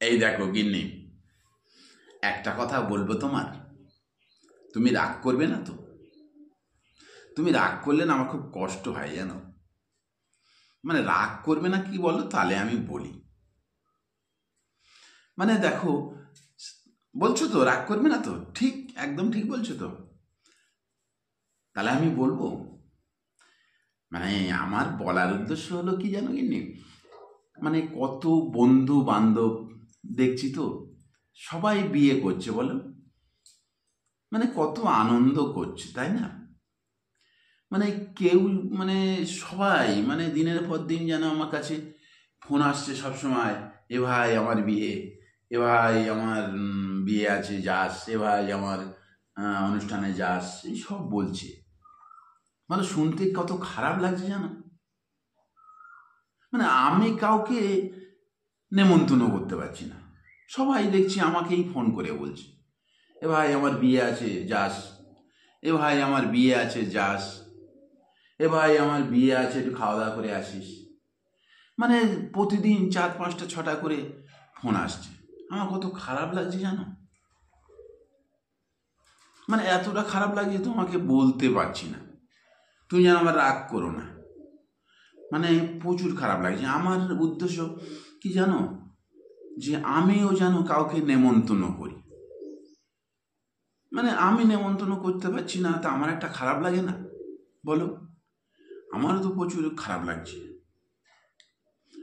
এই দেখো গিন্নি, একটা কথা বলবো তোমার, তুমি রাগ করবে না তো? তুমি রাগ করলে না আমার খুব কষ্ট হয় জানো। মানে রাগ করবে না কি বলো, তাহলে আমি বলি। মানে দেখো, বলছো তো রাগ করবে না তো? ঠিক, একদম ঠিক বলছো তো। তাহলে আমি বলবো। মানে আমার বলার উদ্দেশ্য হলো কি জানো গিন্নি, মানে কত বন্ধু বান্ধব দেখছি তো, সবাই বিয়ে করছে বলো। মানে কত আনন্দ করছে তাই না? মানে কেউ, মানে সবাই মানে দিনের পর দিন যেন আমার কাছে ফোন আসছে সব সময়। এ ভাই আমার বিয়ে, এ ভাই আমার বিয়ে আছে যাস, এ ভাই আমার অনুষ্ঠানে যাস, এই সব বলছে। মানে শুনতে কত খারাপ লাগছে জানো। মানে আমি কাউকে নেমন্তন্ন করতে পারছি না, সবাই দেখছি আমাকেই ফোন করে বলছে এ ভাই আমার বিয়ে আছে যাস, এ ভাই আমার বিয়ে আছে যাস, এ ভাই আমার বিয়ে আছে একটু খাওয়া দাওয়া করে আসিস। মানে প্রতিদিন 4 5টা 6টা করে ফোন আসছে। আমার কত খারাপ লাগছে জানো। মানে এতটা খারাপ লাগছে তোমাকে বলতে পারছি না। তুমি যেন আমার রাগ করো না। মানে প্রচুর খারাপ লাগছে। আমার উদ্দেশ্য কি জানো, যে আমিও যেন কাউকে নেমন্তন্ন করি। মানে আমি নেমন্তন্ন করতে পারছি না, তা আমার একটা খারাপ লাগে না বলো? আমারও তো প্রচুর খারাপ লাগছে।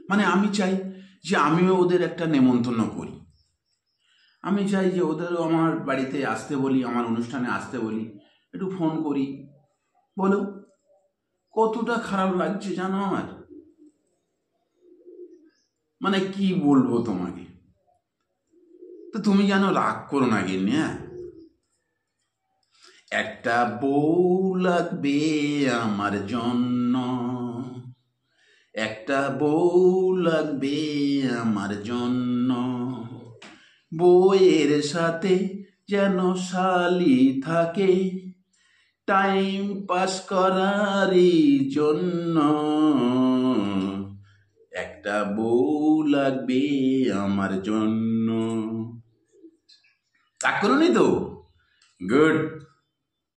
মানে আমি চাই যে আমিও ওদের একটা নেমন্তন্ন করি। আমি চাই যে ওদেরও আমার বাড়িতে আসতে বলি, আমার অনুষ্ঠানে আসতে বলি, একটু ফোন করি। বলো কতটা খারাপ লাগছে জানো আমার। মানে কি বলবো তোমাকে। তো তুমি যেন রাগ করো না গিন্নি, হ্যাঁ? একটা বউ লাগবে আমার জন্য, একটা বউ লাগবে আমার জন্য, বউয়ের সাথে যেন শালি থাকে, টাইম পাস করারই জন্য, একটা বউ লাগবে আমার জন্য। রাগ করোনি তো? গুড।